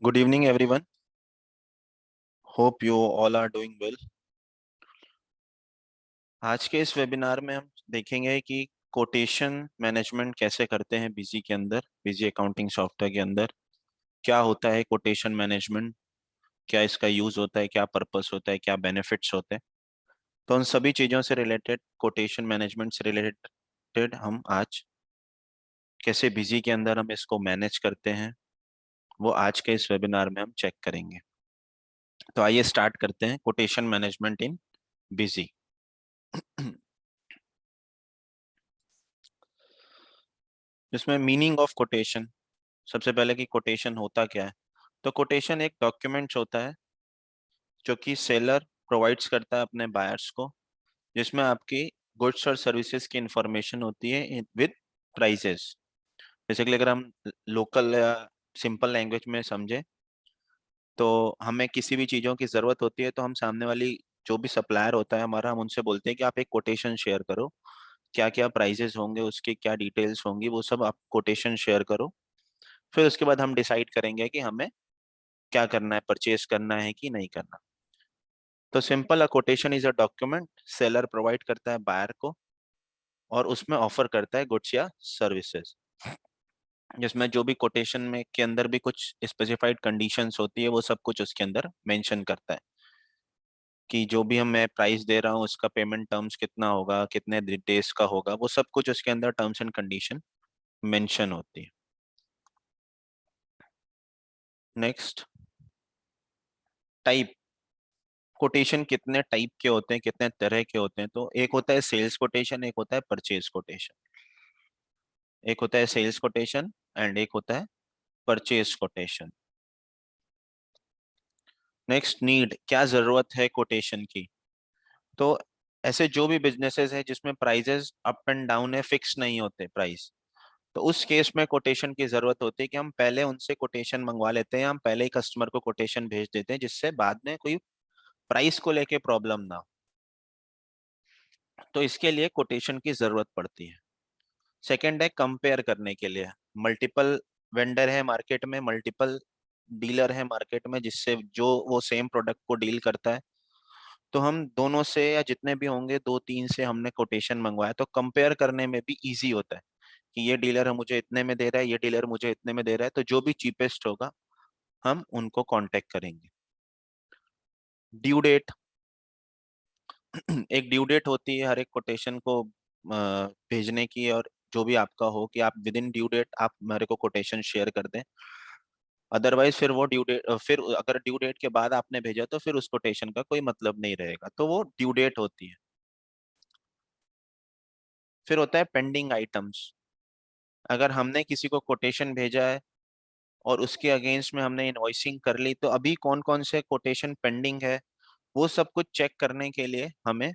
Good evening, everyone. Hope you all are doing well. आज के इस वेबिनार में हम देखेंगे कि कोटेशन मैनेजमेंट कैसे करते हैं बिजी के अंदर, बिजी अकाउंटिंग सॉफ्टवेयर के अंदर। क्या होता है कोटेशन मैनेजमेंट, क्या इसका यूज होता है, क्या पर्पस होता है, क्या बेनिफिट्स होते हैं। तो उन सभी चीज़ों से रिलेटेड, कोटेशन मैनेजमेंट से रिलेटेड हम आज कैसे बिजी के अंदर हम इसको मैनेज करते हैं, वो आज के इस वेबिनार में हम चेक करेंगे। तो आइए स्टार्ट करते हैं कोटेशन मैनेजमेंट इन बिजी। जिसमें मीनिंग ऑफ कोटेशन, सबसे पहले कि कोटेशन होता क्या है। तो कोटेशन एक डॉक्यूमेंट होता है जो कि सेलर प्रोवाइड्स करता है अपने बायर्स को, जिसमें आपकी गुड्स और सर्विसेज की इंफॉर्मेशन होती है विद प्राइसेस। बेसिकली अगर हम लोकल या सिंपल लैंग्वेज में समझे तो हमें किसी भी चीज़ों की ज़रूरत होती है तो हम सामने वाली जो भी सप्लायर होता है हमारा, हम उनसे बोलते हैं कि आप एक कोटेशन शेयर करो, क्या क्या प्राइजेस होंगे, उसकी क्या डिटेल्स होंगी, वो सब आप कोटेशन शेयर करो। फिर उसके बाद हम डिसाइड करेंगे कि हमें क्या करना है, परचेज करना है कि नहीं करना। तो simple, a quotation is a document seller provide करता है बायर को, और उसमें ऑफर करता है गुड्स या सर्विसेज, जिसमें जो भी कोटेशन में के अंदर भी कुछ स्पेसिफाइड कंडीशंस होती है वो सब कुछ उसके अंदर मेंशन करता है कि जो भी हम मैं प्राइस दे रहा हूँ उसका पेमेंट टर्म्स कितना होगा, कितने डेज का होगा, वो सब कुछ उसके अंदर टर्म्स एंड कंडीशन मेंशन होती है। Next, type. कोटेशन कितने टाइप के होते हैं, कितने तरह के होते हैं। तो एक होता है सेल्स कोटेशन, एक होता है परचेज कोटेशन। एक होता है सेल्स कोटेशन एंड एक होता है परचेज कोटेशन। नेक्स्ट, नीड, क्या जरूरत है कोटेशन की। तो ऐसे जो भी बिजनेसेस है जिसमें प्राइजेस अप एंड डाउन है, फिक्स नहीं होते प्राइस, तो उस केस में कोटेशन की जरूरत होती है कि हम पहले उनसे कोटेशन मंगवा लेते हैं, हम पहले ही कस्टमर को कोटेशन भेज देते हैं, जिससे बाद में कोई प्राइस को लेके प्रॉब्लम ना हो। तो इसके लिए कोटेशन की जरूरत पड़ती है। सेकंड है कंपेयर करने के लिए। मल्टीपल वेंडर है मार्केट में, मल्टीपल डीलर है मार्केट में, जिससे जो वो सेम प्रोडक्ट को डील करता है। तो हम दोनों से या जितने भी होंगे, दो तीन से हमने कोटेशन मंगवाया, तो कंपेयर करने में भी इजी होता है कि ये डीलर मुझे इतने में दे रहा है, ये डीलर मुझे इतने में दे रहा है, तो जो भी चीपेस्ट होगा हम उनको कांटेक्ट करेंगे। Due date. एक ड्यू डेट होती है हर एक कोटेशन को भेजने की, और जो भी आपका हो कि आप विद इन ड्यू डेट आप मेरे को कोटेशन शेयर कर दें। अदरवाइज फिर वो ड्यू डेट, फिर अगर ड्यू डेट के बाद आपने भेजा तो फिर उस कोटेशन का कोई मतलब नहीं रहेगा, तो वो ड्यू डेट होती है। फिर होता है पेंडिंग आइटम्स। अगर हमने किसी को कोटेशन भेजा है और उसके अगेंस्ट में हमने इनवॉइसिंग कर ली, तो अभी कौन कौन से कोटेशन पेंडिंग है, वो सब कुछ चेक करने के लिए हमें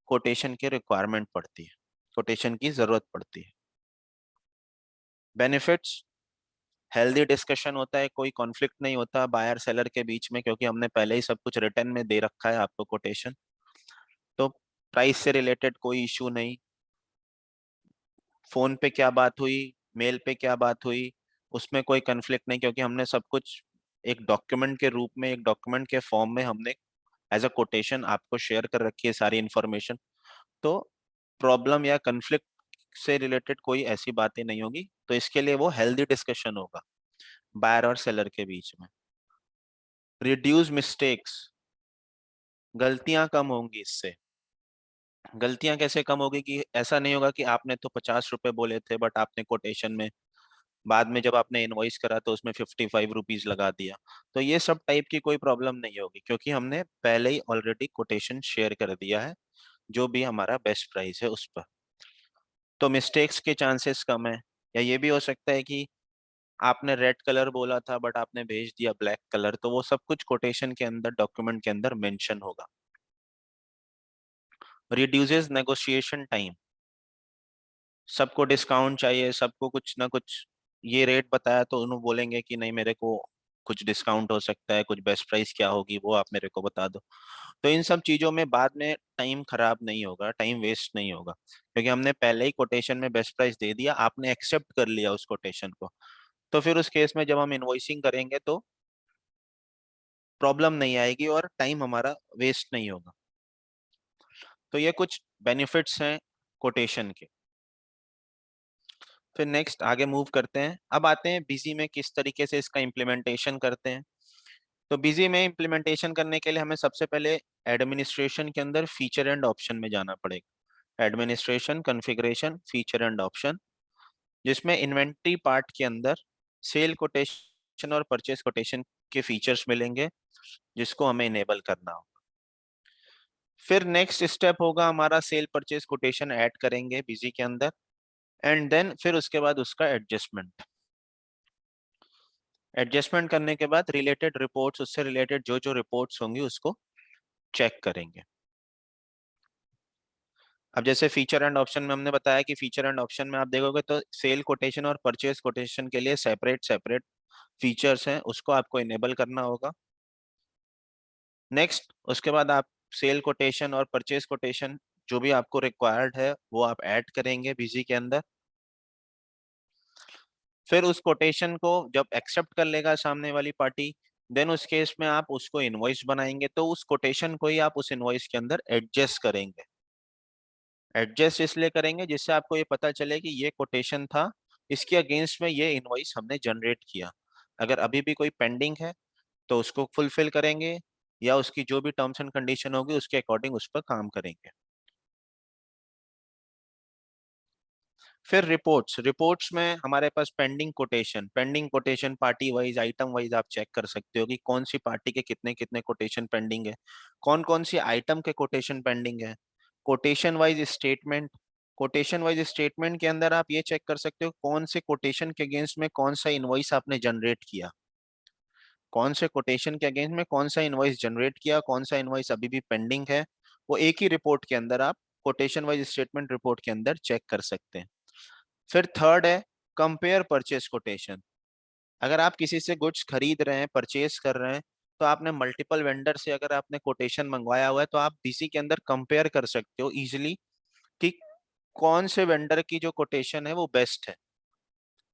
कोटेशन की रिक्वायरमेंट पड़ती है, कोटेशन की जरूरत पड़ती है। बेनिफिट्स, हेल्दी डिस्कशन होता है, कोई कॉन्फ्लिक्ट नहीं होता बायर सेलर के बीच में, क्योंकि हमने पहले ही सब कुछ रिटर्न में दे रखा है आपको कोटेशन। तो प्राइस से रिलेटेड कोई इशू नहीं, फोन पे क्या बात हुई, मेल पे क्या बात हुई, उसमें कोई कन्फ्लिक्ट नहीं, क्योंकि हमने सब कुछ एक डॉक्यूमेंट के रूप में, एक डॉक्यूमेंट के फॉर्म में हमने एज अ कोटेशन आपको शेयर कर रखी है सारी इंफॉर्मेशन। तो प्रॉब्लम या कन्फ्लिक्ट से रिलेटेड कोई ऐसी बातें नहीं होगी, तो इसके लिए वो हेल्दी डिस्कशन होगा बायर और सेलर के बीच में। रिड्यूस मिस्टेक्स, गलतियां कम होंगी इससे। गलतियां कैसे कम होगी कि ऐसा नहीं होगा कि आपने तो 50 रुपए बोले थे बट आपने कोटेशन में बाद में जब आपने इनवॉइस करा तो उसमें 55 रुपीज लगा दिया। तो ये सब टाइप की कोई प्रॉब्लम नहीं होगी, क्योंकि हमने पहले ही ऑलरेडी कोटेशन शेयर कर दिया है जो भी हमारा बेस्ट प्राइस है उस पर। तो मिस्टेक्स के चांसेस कम है। या ये भी हो सकता है कि आपने रेड कलर बोला था बट आपने भेज दिया ब्लैक कलर, तो वो सब कुछ कोटेशन के अंदर, डॉक्यूमेंट के अंदर मेंशन होगा। Reduces negotiation time. सबको डिस्काउंट चाहिए, सबको कुछ ना कुछ ये रेट बताया तो उन्होंने बोलेंगे कि नहीं मेरे को कुछ डिस्काउंट हो सकता है, कुछ बेस्ट प्राइस क्या होगी वो आप मेरे को बता दो। तो इन सब चीजों में बाद में टाइम खराब नहीं होगा, टाइम वेस्ट नहीं होगा, क्योंकि हमने पहले ही कोटेशन में बेस्ट प्राइस दे दिया, आपने एक्सेप्ट कर लिया उस कोटेशन को। तो फिर उस केस में जब हम इनवॉइसिंग करेंगे तो प्रॉब्लम नहीं आएगी और टाइम हमारा वेस्ट नहीं होगा। तो ये कुछ बेनिफिट्स हैं कोटेशन के। फिर नेक्स्ट आगे मूव करते हैं। अब आते हैं बिजी में किस तरीके से इसका इम्प्लीमेंटेशन करते हैं। तो बिजी में इम्प्लीमेंटेशन करने के लिए हमें सबसे पहले एडमिनिस्ट्रेशन के अंदर फीचर एंड ऑप्शन में जाना पड़ेगा। Administration, configuration, feature and option, जिसमें इन्वेंट्री पार्ट के अंदर सेल कोटेशन और परचेज कोटेशन के फीचर्स मिलेंगे, जिसको हमें इनेबल करना होगा। फिर नेक्स्ट स्टेप होगा हमारा सेल परचेज कोटेशन ऐड करेंगे बिजी के अंदर, एंड देन फिर उसके बाद उसका एडजस्टमेंट। एडजस्टमेंट करने के बाद रिलेटेड रिपोर्ट्स, उससे रिलेटेड जो जो रिपोर्ट्स होंगी उसको चेक करेंगे। अब जैसे फीचर एंड ऑप्शन में हमने बताया कि फीचर एंड ऑप्शन में आप देखोगे तो सेल कोटेशन और परचेज कोटेशन के लिए सेपरेट सेपरेट फीचर्स हैं, उसको आपको इनेबल करना होगा। नेक्स्ट उसके बाद आप सेल कोटेशन और परचेज कोटेशन जो भी आपको रिक्वायर्ड है वो आप ऐड करेंगे बिजी के अंदर। फिर उस कोटेशन को जब एक्सेप्ट कर लेगा सामने वाली पार्टी, देन उस केस में आप उसको इनवॉइस बनाएंगे, तो उस कोटेशन को ही आप उस इनवॉइस के अंदर एडजस्ट करेंगे। एडजस्ट इसलिए करेंगे जिससे आपको ये पता चले कि ये कोटेशन था, इसके अगेंस्ट में ये इनवॉइस हमने जनरेट किया। अगर अभी भी कोई पेंडिंग है तो उसको फुलफिल करेंगे, या उसकी जो भी टर्म्स एंड कंडीशन होगी उसके अकॉर्डिंग उस पर काम करेंगे। फिर रिपोर्ट्स, रिपोर्ट्स में हमारे पास pending quotation party wise, item wise आप चेक कर सकते हो कि कौन सी पार्टी के कितने कितने कोटेशन पेंडिंग है, कौन कौन सी आइटम के कोटेशन पेंडिंग है। Quotation wise statement, quotation wise statement के अंदर आप ये चेक कर सकते हो कौन से कोटेशन के अगेंस्ट में कौन सा इनवॉइस आपने जनरेट किया, कौन से कोटेशन के अगेंस्ट में कौन सा इनवॉइस जनरेट किया, कौन सा इनवॉइस अभी भी पेंडिंग है। वो एक ही रिपोर्ट के अंदर आप कोटेशन वाइज स्टेटमेंट रिपोर्ट के अंदर चेक कर सकते हैं। फिर थर्ड है कंपेयर परचेस कोटेशन। अगर आप किसी से गुड्स खरीद रहे हैं, परचेस कर रहे हैं, तो आपने मल्टीपल वेंडर से अगर आपने कोटेशन मंगवाया हुआ है तो आप बीसी के अंदर कंपेयर कर सकते हो इजीली कि कौन से वेंडर की जो कोटेशन है वो बेस्ट है,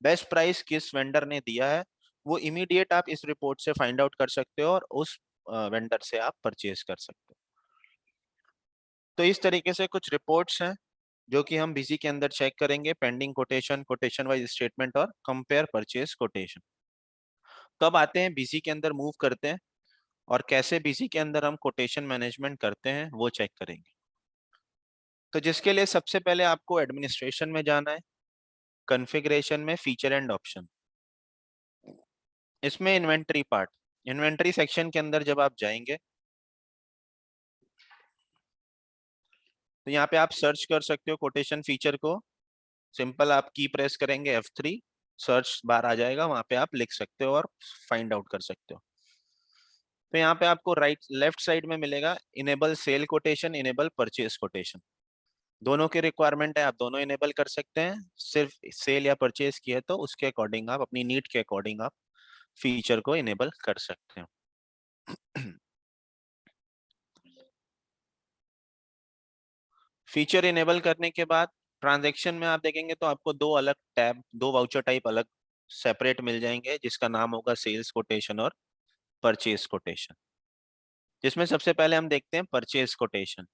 बेस्ट प्राइस किस वेंडर ने दिया है, वो इमीडिएट आप इस रिपोर्ट से फाइंड आउट कर सकते हो और उस वेंडर से आप परचेज कर सकते हो। तो इस तरीके से कुछ रिपोर्ट्स हैं जो कि हम बिजी के अंदर चेक करेंगे, pending quotation, quotation wise statement और कंपेयर परचेज कोटेशन। तो अब आते हैं बिजी के अंदर मूव करते हैं और कैसे बिजी के अंदर हम कोटेशन मैनेजमेंट करते हैं वो चेक करेंगे। तो जिसके लिए सबसे पहले आपको एडमिनिस्ट्रेशन में जाना है, कॉन्फ़िगरेशन में फीचर एंड ऑप्शन, इसमें इन्वेंटरी पार्ट, इन्वेंटरी सेक्शन के अंदर जब आप जाएंगे तो यहाँ पे आप सर्च कर सकते हो कोटेशन फीचर को। सिंपल आप की प्रेस करेंगे F3, सर्च बार आ जाएगा, वहां पे आप लिख सकते हो और फाइंड आउट कर सकते हो। तो यहाँ पे आपको राइट लेफ्ट साइड में मिलेगा enable sale quotation, enable purchase quotation. दोनों की रिक्वायरमेंट है, आप दोनों इनेबल कर सकते हैं। सिर्फ सेल या परचेज की है तो उसके अकॉर्डिंग आप अपनी नीड के अकॉर्डिंग आप फीचर को इनेबल कर सकते हो। फीचर इनेबल करने के बाद ट्रांजैक्शन में आप देखेंगे तो आपको दो अलग टैब, दो वाउचर टाइप अलग सेपरेट मिल जाएंगे, जिसका नाम होगा सेल्स कोटेशन और परचेज कोटेशन। जिसमें सबसे पहले हम देखते हैं purchase quotation.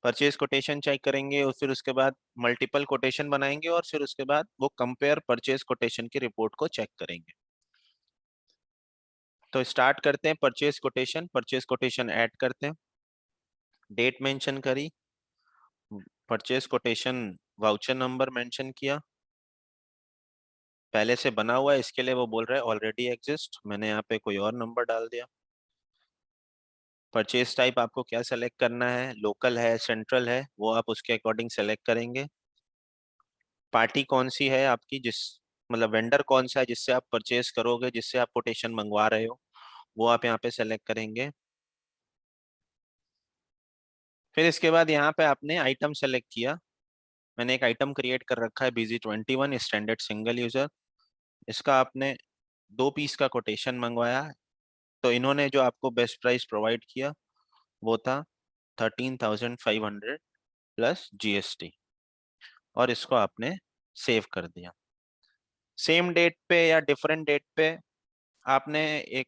Purchase quotation check करेंगे और फिर उसके बाद मल्टीपल कोटेशन बनाएंगे और फिर उसके बाद वो कंपेयर परचेज कोटेशन की रिपोर्ट को चेक करेंगे। तो स्टार्ट करते हैं परचेज कोटेशन ऐड करते हैं, डेट मेंशन करी, purchase quotation voucher number mention किया, पहले से बना हुआ है इसके लिए वो बोल रहा है ऑलरेडी एग्जिस्ट, मैंने यहाँ पे कोई और नंबर डाल दिया। परचेज टाइप आपको क्या सेलेक्ट करना है, लोकल है, सेंट्रल है, वो आप उसके अकॉर्डिंग सेलेक्ट करेंगे। पार्टी कौन सी है आपकी, जिस मतलब वेंडर कौन सा है जिससे आप परचेज करोगे, जिससे आप कोटेशन मंगवा रहे हो, वो आप यहाँ पे सेलेक्ट करेंगे। फिर इसके बाद यहाँ पे आपने आइटम सेलेक्ट किया। मैंने एक आइटम क्रिएट कर रखा है BZ21 स्टैंडर्ड सिंगल यूजर, इसका आपने 2 पीस का कोटेशन मंगवाया। तो इन्होंने जो आपको बेस्ट प्राइस प्रोवाइड किया वो था 13,500 प्लस GST, और इसको आपने सेव कर दिया। सेम डेट पे या डिफरेंट डेट पे आपने एक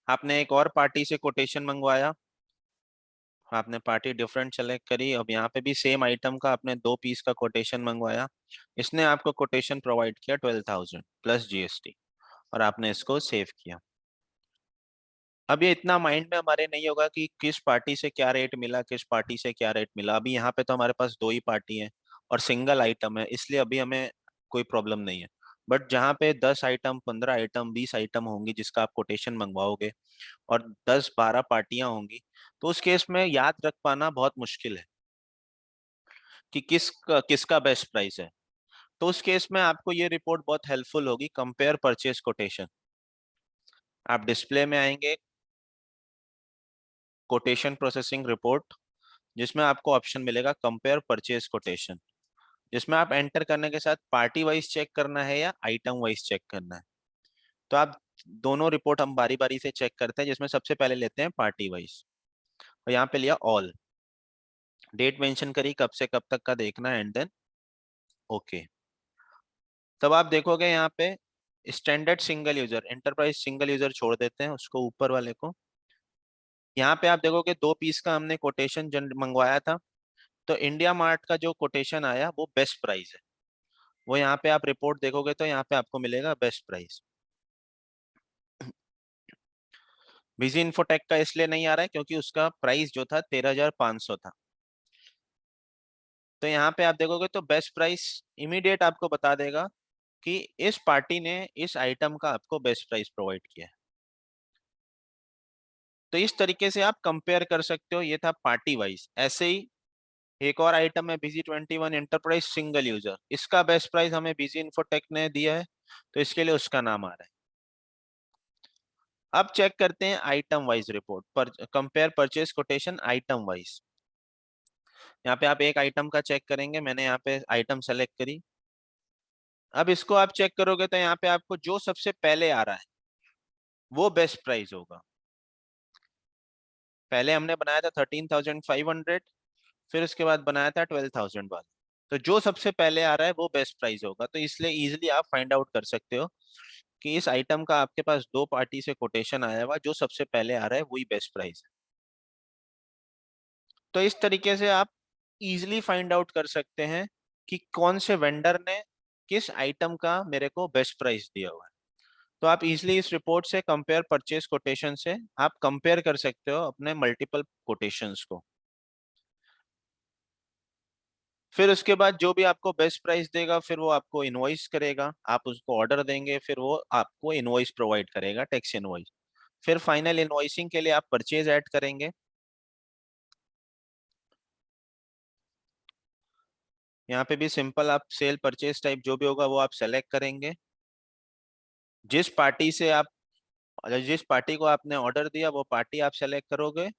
आपने एक और पार्टी से कोटेशन मंगवाया, आपने पार्टी डिफरेंट सेलेक्ट करी, अब यहाँ पे भी सेम आइटम का आपने 2 पीस का कोटेशन मंगवाया, इसने आपको कोटेशन प्रोवाइड किया 12,000 प्लस जीएसटी, और आपने इसको सेव किया। अब ये इतना माइंड में हमारे नहीं होगा कि किस पार्टी से क्या रेट मिला, किस पार्टी से क्या रेट मिला। अभी यहाँ पे तो हमारे पास 2 ही पार्टी है और सिंगल आइटम है, इसलिए अभी हमें कोई प्रॉब्लम नहीं है। बट जहाँ पे 10 आइटम, 15 आइटम, 20 आइटम होंगी जिसका आप कोटेशन मंगवाओगे, और 10-12 पार्टियां होंगी, तो उस केस में याद रख पाना बहुत मुश्किल है कि किसका बेस्ट प्राइस है। तो उस केस में आपको ये रिपोर्ट बहुत हेल्पफुल होगी, कंपेयर परचेज कोटेशन। आप डिस्प्ले में आएंगे, कोटेशन प्रोसेसिंग रिपोर्ट, जिसमें आपको ऑप्शन मिलेगा कंपेयर परचेज कोटेशन, जिसमें आप एंटर करने के साथ पार्टी वाइज चेक करना है या आइटम वाइज चेक करना है। तो आप दोनों रिपोर्ट हम बारी बारी से चेक करते हैं, जिसमें सबसे पहले लेते हैं पार्टी वाइज। और यहाँ पे लिया ऑल, डेट मेंशन करी कब से कब तक का देखना है, एंड देन ओके। तब आप देखोगे यहाँ पे standard single user, enterprise single user छोड़ देते हैं उसको, ऊपर वाले को। यहाँ पे आप देखोगे 2 पीस का हमने कोटेशन मंगवाया था, तो इंडिया मार्ट का जो कोटेशन आया वो बेस्ट प्राइस है। वो यहाँ पे आप रिपोर्ट देखोगे तो यहाँ पे आपको मिलेगा बेस्ट प्राइस। बिजी इन्फोटेक का इसलिए नहीं आ रहा है क्योंकि उसका प्राइस जो था 13,500 था। तो यहाँ पे आप देखोगे तो बेस्ट प्राइस इमीडिएट आपको बता देगा कि इस पार्टी ने इस आइटम का आपको बेस्ट प्राइस प्रोवाइड किया है। तो इस तरीके से आप कंपेयर कर सकते हो। ये था पार्टी वाइज। ऐसे ही एक और आइटम है BG21 एंटरप्राइज सिंगल यूजर, इसका बेस्ट प्राइस हमें बिजी इन्फोटेक ने दिया है, तो इसके लिए उसका नाम आ रहा है। अब चेक करते हैं आइटम वाइज रिपोर्ट पर, compare purchase quotation item wise. यहाँ पे आप एक आइटम का चेक करेंगे, मैंने यहाँ पे आइटम सेलेक्ट करी। अब इसको आप चेक करोगे तो यहाँ पे आपको जो सबसे पहले आ रहा है वो बेस्ट प्राइस होगा। पहले हमने बनाया था 13,500, फिर उसके बाद बनाया था 12,000 वाला। तो जो सबसे पहले आ रहा है वो बेस्ट प्राइस होगा, तो इसलिए इजिली आप फाइंड आउट कर सकते हो कि इस आइटम का आपके पास 2 पार्टी से कोटेशन आया हुआ, जो सबसे पहले आ रहा है वही बेस्ट प्राइस है। तो इस तरीके से आप इजिली फाइंड आउट कर सकते हैं कि कौन से वेंडर ने किस आइटम का मेरे को बेस्ट प्राइस दिया हुआ है। तो आप इजिली इस रिपोर्ट से, कंपेयर परचेज कोटेशन से, आप कंपेयर कर सकते हो अपने मल्टीपल कोटेशंस को। फिर उसके बाद जो भी आपको बेस्ट प्राइस देगा, फिर वो आपको इनवॉइस करेगा, आप उसको ऑर्डर देंगे, फिर वो आपको इनवॉइस प्रोवाइड करेगा, टैक्स इनवॉइस। फिर फाइनल इनवॉइसिंग के लिए आप परचेज ऐड करेंगे। यहाँ पे भी सिंपल, आप सेल परचेज टाइप जो भी होगा वो आप सेलेक्ट करेंगे। जिस पार्टी से आप, जिस पार्टी को आपने ऑर्डर दिया वो पार्टी आप सेलेक्ट करोगे।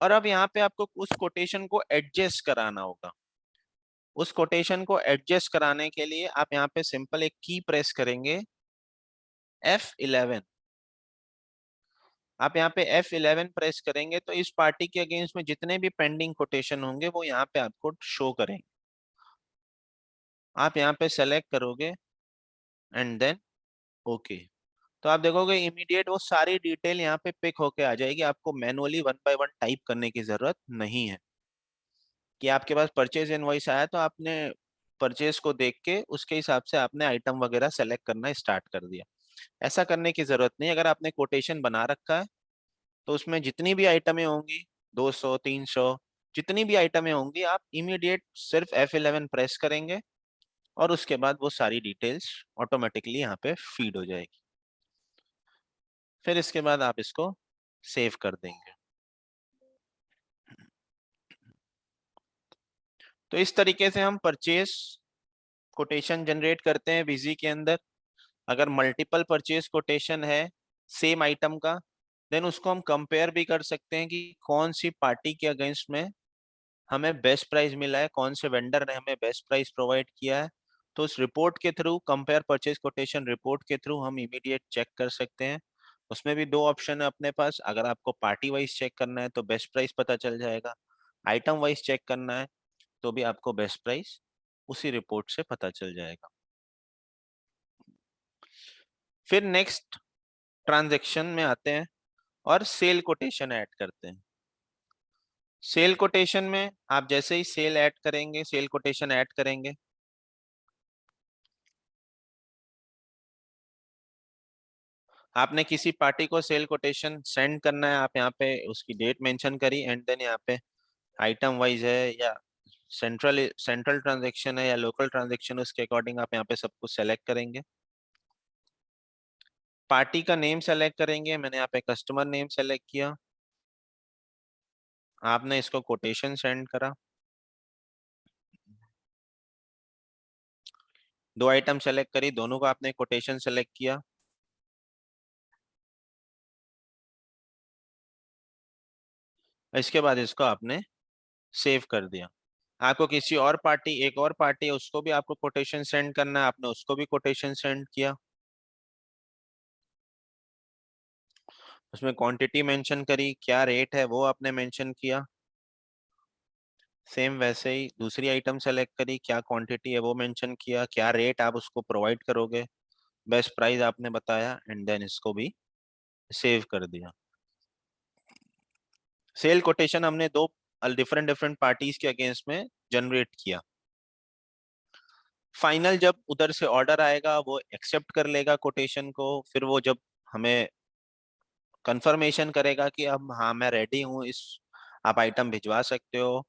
और अब यहाँ पे आपको उस कोटेशन को एडजस्ट कराना होगा। उस कोटेशन को एडजस्ट कराने के लिए आप यहाँ पे सिंपल एक की प्रेस करेंगे, F11। आप यहाँ पे F11 प्रेस करेंगे तो इस पार्टी के अगेंस्ट में जितने भी पेंडिंग कोटेशन होंगे वो यहाँ पे आपको शो करेंगे। आप यहाँ पे सेलेक्ट करोगे एंड देन ओके। तो आप देखोगे इमीडिएट वो सारी डिटेल यहाँ पे पिक होके आ जाएगी, आपको मैनुअली 1 बाय 1 टाइप करने की जरूरत नहीं है। कि आपके पास परचेज इनवॉइस आया तो आपने परचेज को देख के उसके हिसाब से आपने आइटम वगैरह सेलेक्ट करना स्टार्ट कर दिया। ऐसा करने की जरूरत नहीं। अगर आपने कोटेशन बना रखा है तो उसमें जितनी भी आइटमें होंगी, 200, 300, जितनी भी आइटमें होंगी, आप इमीडिएट सिर्फ F11 प्रेस करेंगे और उसके बाद वो सारी डिटेल्स ऑटोमेटिकली यहाँ पे फीड हो जाएगी। फिर इसके बाद आप इसको सेव कर देंगे। तो इस तरीके से हम परचेज कोटेशन जनरेट करते हैं विजी के अंदर। अगर मल्टीपल परचेज कोटेशन है सेम आइटम का, देन उसको हम कंपेयर भी कर सकते हैं कि कौन सी पार्टी के अगेंस्ट में हमें बेस्ट प्राइस मिला है, कौन से वेंडर ने हमें बेस्ट प्राइस प्रोवाइड किया है। तो उस रिपोर्ट के through, compare purchase quotation report के थ्रू हम इमीडिएट चेक कर सकते हैं। उसमें भी 2 ऑप्शन है अपने पास। अगर आपको पार्टी वाइज चेक करना है तो बेस्ट प्राइस पता चल जाएगा, आइटम वाइज चेक करना है तो भी आपको बेस्ट प्राइस उसी रिपोर्ट से पता चल जाएगा। फिर नेक्स्ट ट्रांजैक्शन में आते हैं और सेल कोटेशन ऐड करते हैं। सेल कोटेशन में आप जैसे ही सेल ऐड करेंगे, सेल कोटेशन ऐड करेंगे, आपने किसी पार्टी को सेल कोटेशन सेंड करना है, आप यहाँ पे उसकी डेट मेंशन करी, एंड देन यहाँ पे आइटम वाइज है या सेंट्रल सेंट्रल ट्रांजेक्शन है या लोकल ट्रांजेक्शन, उसके अकॉर्डिंग आप यहाँ पे सब कुछ सेलेक्ट करेंगे। पार्टी का नेम सेलेक्ट करेंगे, मैंने यहाँ पे कस्टमर नेम सेलेक्ट किया, आपने इसको कोटेशन सेंड करा, 2 आइटम सेलेक्ट करी, दोनों का आपने कोटेशन सेलेक्ट किया। इसके बाद इसको आपने सेव कर दिया। आपको किसी और पार्टी, एक और पार्टी है, उसको भी आपको कोटेशन सेंड करना है, आपने उसको भी कोटेशन सेंड किया, उसमें क्वांटिटी मेंशन करी, क्या रेट है वो आपने मेंशन किया। सेम वैसे ही दूसरी आइटम सेलेक्ट करी, क्या क्वांटिटी है वो मेंशन किया, क्या रेट आप उसको प्रोवाइड करोगे, बेस्ट प्राइस आपने बताया, एंड देन इसको भी सेव कर दिया। सेल कोटेशन हमने दो डिफरेंट डिफरेंट पार्टीज के अगेंस्ट में जनरेट किया। फाइनल जब उधर से ऑर्डर आएगा वो एक्सेप्ट कर लेगा कोटेशन को, फिर वो जब हमें कंफर्मेशन करेगा कि अब हाँ मैं रेडी हूँ, इस आप आइटम भिजवा सकते हो,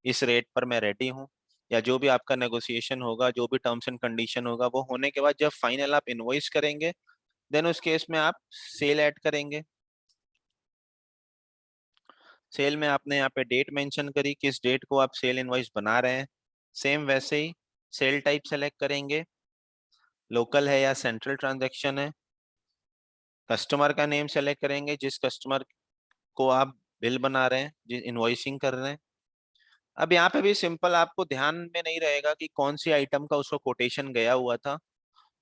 इस रेट पर मैं रेडी हूँ, या जो भी आपका नेगोशिएशन होगा, जो भी टर्म्स एंड कंडीशन होगा, वो होने के बाद जब फाइनल आप इनवॉइस करेंगे, देन उस केस में आप सेल ऐड करेंगे। सेल में आपने यहाँ पे डेट मेंशन करी, किस डेट को आप सेल इनवॉइस बना रहे हैं, सेम वैसे ही सेल टाइप सेलेक्ट करेंगे, लोकल है या सेंट्रल ट्रांजैक्शन है, कस्टमर का नेम सेलेक्ट करेंगे, जिस कस्टमर को आप बिल बना रहे हैं, जिस इनवॉइसिंग कर रहे हैं। अब यहाँ पे भी सिंपल, आपको ध्यान में नहीं रहेगा कि कौन सी आइटम का उसको कोटेशन गया हुआ था,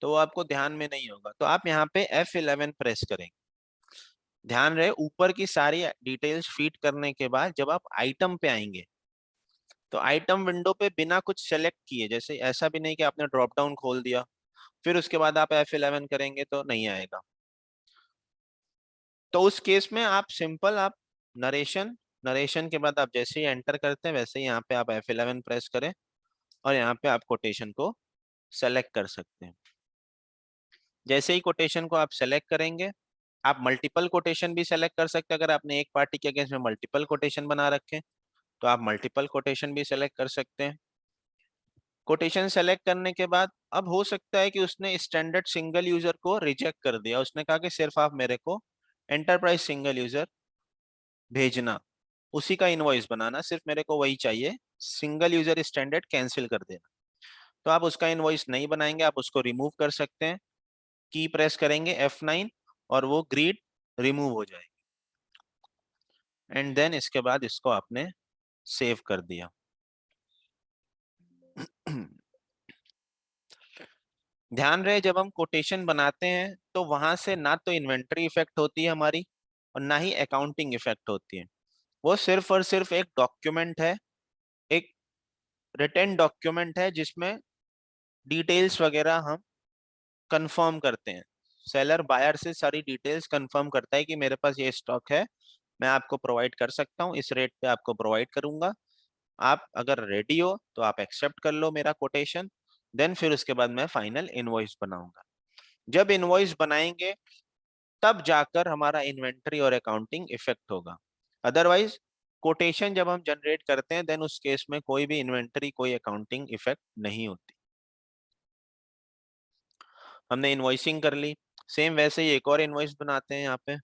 तो वो आपको ध्यान में नहीं होगा, तो आप यहाँ पे F11 प्रेस करेंगे। ध्यान रहे ऊपर की सारी डिटेल्स फीड करने के बाद जब आप आइटम पे आएंगे, तो आइटम विंडो पे बिना कुछ सेलेक्ट किए, जैसे ऐसा भी नहीं कि आपने ड्रॉप डाउन खोल दिया फिर उसके बाद आप F11 करेंगे तो नहीं आएगा। तो उस केस में आप सिंपल आप नरेशन, नरेशन के बाद आप जैसे ही एंटर करते हैं वैसे ही यहाँ पे आप F11 प्रेस करें और यहाँ पे आप कोटेशन को सेलेक्ट कर सकते हैं। जैसे ही कोटेशन को आप सेलेक्ट करेंगे, आप मल्टीपल कोटेशन भी सेलेक्ट कर सकते हैं, अगर आपने एक पार्टी के अगेंस्ट में मल्टीपल कोटेशन बना रखे तो आप मल्टीपल कोटेशन भी सेलेक्ट कर सकते हैं। कोटेशन सेलेक्ट करने के बाद अब हो सकता है कि उसने स्टैंडर्ड सिंगल यूजर को रिजेक्ट कर दिया, उसने कहा कि सिर्फ आप मेरे को एंटरप्राइज सिंगल यूजर भेजना, उसी का इनवॉइस बनाना, सिर्फ मेरे को वही चाहिए, सिंगल यूजर स्टैंडर्ड कैंसिल कर देना। तो आप उसका इनवॉइस नहीं बनाएंगे, आप उसको रिमूव कर सकते हैं, की प्रेस करेंगे F9 और वो ग्रिड रिमूव हो जाएगी, एंड देन इसके बाद इसको आपने सेव कर दिया। ध्यान रहे जब हम कोटेशन बनाते हैं तो वहां से ना तो इन्वेंटरी इफेक्ट होती है हमारी और ना ही अकाउंटिंग इफेक्ट होती है, वो सिर्फ और सिर्फ एक डॉक्यूमेंट है, एक रिटन डॉक्यूमेंट है जिसमें डिटेल्स वगैरह हम कंफर्म करते हैं। सेलर बायर से सारी डिटेल्स कंफर्म करता है कि मेरे पास ये स्टॉक है, मैं आपको प्रोवाइड कर सकता हूँ, इस रेट पे आपको प्रोवाइड करूंगा, आप अगर रेडी हो तो आप एक्सेप्ट कर लो मेरा कोटेशन, देन फिर उसके बाद मैं फाइनल इनवॉइस बनाऊंगा। जब इनवॉइस बनाएंगे तब जाकर हमारा इन्वेंटरी और अकाउंटिंग इफेक्ट होगा, अदरवाइज कोटेशन जब हम जनरेट करते हैं देन उस केस में कोई भी इन्वेंटरी कोई अकाउंटिंग इफेक्ट नहीं होती। हमने इनवॉइसिंग कर ली, सेम वैसे ही एक और इनवॉइस बनाते हैं यहाँ पे।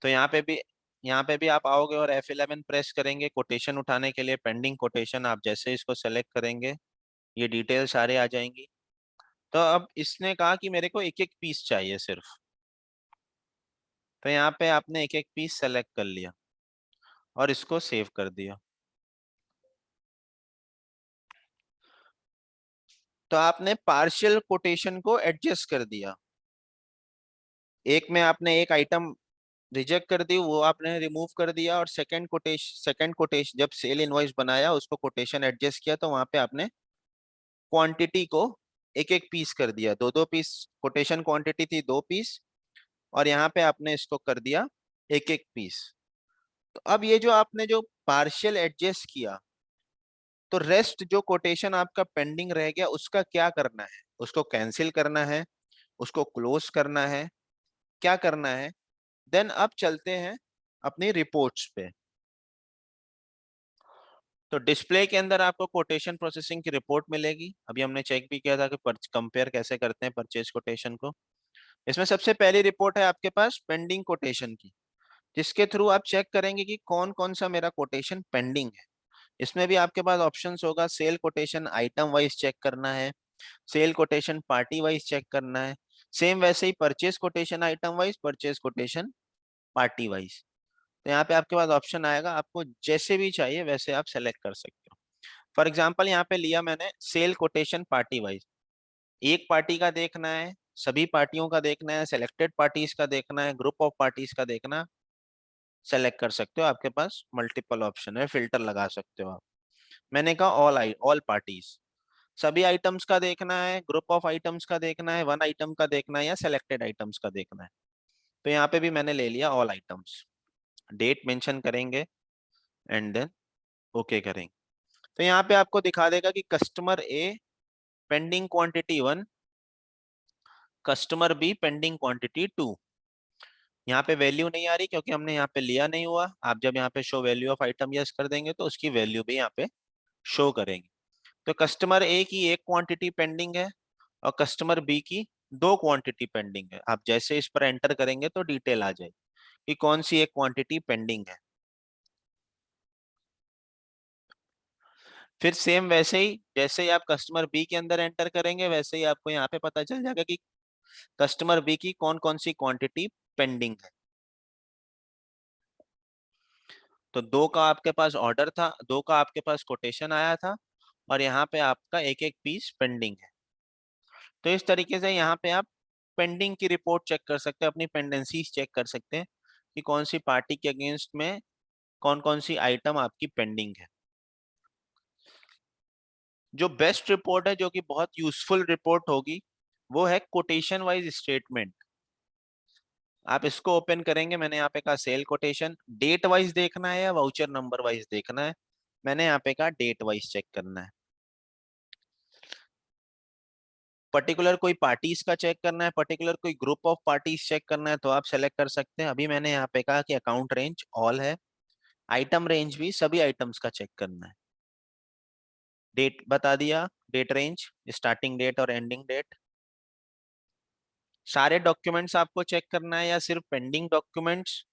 तो यहाँ पे भी आप आओगे और F11 प्रेस करेंगे कोटेशन उठाने के लिए, पेंडिंग कोटेशन, आप जैसे इसको सेलेक्ट करेंगे ये डिटेल सारे आ जाएंगी। तो अब इसने कहा कि मेरे को एक एक पीस चाहिए सिर्फ, तो यहाँ पे आपने एक एक पीस सेलेक्ट कर लिया और इसको सेव कर दिया। तो आपने पार्शियल कोटेशन को एडजस्ट कर दिया, एक में आपने एक आइटम रिजेक्ट कर दी, वो आपने रिमूव कर दिया, और सेकंड कोटेशन जब सेल इनवॉइस बनाया उसको कोटेशन एडजस्ट किया तो वहां पे आपने क्वांटिटी को एक एक पीस कर दिया, दो दो पीस। कोटेशन क्वांटिटी थी 2 पीस, और यहाँ पे आपने इसको कर दिया एक एक पीस। तो अब ये जो आपने जो पार्शियल एडजस्ट किया, तो रेस्ट जो कोटेशन आपका पेंडिंग रह गया उसका क्या करना है? उसको कैंसिल करना है, उसको क्लोज करना है, क्या करना है? देन अब चलते हैं अपनी रिपोर्ट्स पे। तो डिस्प्ले के अंदर आपको कोटेशन प्रोसेसिंग की रिपोर्ट मिलेगी। अभी हमने चेक भी किया था कि कंपेयर कैसे करते हैं परचेज कोटेशन को। इसमें सबसे पहली रिपोर्ट है आपके पास पेंडिंग कोटेशन की, जिसके थ्रू आप चेक करेंगे कि कौन कौन सा मेरा कोटेशन पेंडिंग है। इसमें भी आपके पास ऑप्शंस होगा, sale quotation item wise check करना है, sale quotation party wise check करना है, सेम वैसे ही purchase quotation item wise, purchase quotation party wise. तो यहाँ पे आपके पास ऑप्शन आएगा, आपको जैसे भी चाहिए वैसे आप सेलेक्ट कर सकते हो। फॉर एग्जाम्पल यहाँ पे लिया मैंने सेल कोटेशन पार्टी वाइज, एक पार्टी का देखना है, सभी पार्टियों का देखना है, सिलेक्टेड पार्टीज का देखना है, ग्रुप ऑफ पार्टीज का देखना, सेलेक्ट कर सकते हो। आपके पास मल्टीपल ऑप्शन है, फिल्टर लगा सकते हो आप। मैंने कहा ऑल पार्टीज, सभी आइटम्स का देखना है, ग्रुप ऑफ आइटम्स का देखना है, वन आइटम का देखना है, या सिलेक्टेड आइटम्स का देखना है। तो यहाँ पे भी मैंने ले लिया ऑल आइटम्स, डेट मेंशन करेंगे एंड देन ओके करेंगे। तो यहाँ पे आपको दिखा देगा कि customer A pending quantity 1, customer B pending quantity 2। यहाँ पे वैल्यू नहीं आ रही क्योंकि हमने यहाँ पे लिया नहीं हुआ। आप जब यहाँ पे show value of item yes कर देंगे तो उसकी वैल्यू भी यहाँ पे शो करेंगे। तो कस्टमर ए की एक क्वांटिटी पेंडिंग है और कस्टमर बी की 2 क्वांटिटी पेंडिंग है। आप जैसे इस पर एंटर करेंगे तो डिटेल आ जाएगी कि कौन सी एक क्वांटिटी पेंडिंग है। फिर सेम वैसे ही जैसे ही आप कस्टमर बी के अंदर एंटर करेंगे वैसे ही आपको यहाँ पे पता चल जाएगा कि कस्टमर बी की कौन कौन सी क्वांटिटी पेंडिंग है। तो 2 का आपके पास ऑर्डर था, 2 का आपके पास कोटेशन आया था, और यहाँ पे आपका एक एक पीस पेंडिंग है। तो इस तरीके से यहाँ पे आप पेंडिंग की रिपोर्ट चेक कर सकते हैं, अपनी पेंडेंसीज चेक कर सकते हैं कि कौन सी पार्टी के अगेंस्ट में कौन कौन सी आइटम आपकी पेंडिंग है। जो बेस्ट रिपोर्ट है, जो कि बहुत यूजफुल रिपोर्ट होगी, वो है कोटेशन वाइज स्टेटमेंट। आप इसको ओपन करेंगे, मैंने यहाँ पे कहा सेल कोटेशन, डेट वाइज देखना है या वाउचर नंबर वाइज देखना है? मैंने यहाँ पे कहा डेट वाइज चेक करना है। पर्टिकुलर कोई पार्टीज का चेक करना है, पर्टिकुलर कोई ग्रुप ऑफ पार्टीज चेक करना है, तो आप सेलेक्ट कर सकते हैं। अभी मैंने यहाँ पे कहा कि अकाउंट रेंज ऑल है, आइटम रेंज भी सभी आइटम्स का चेक करना है। डेट बता दिया, डेट रेंज, स्टार्टिंग डेट और एंडिंग डेट। सारे डॉक्यूमेंट्स आपको चेक करना है या सिर्फ pending documents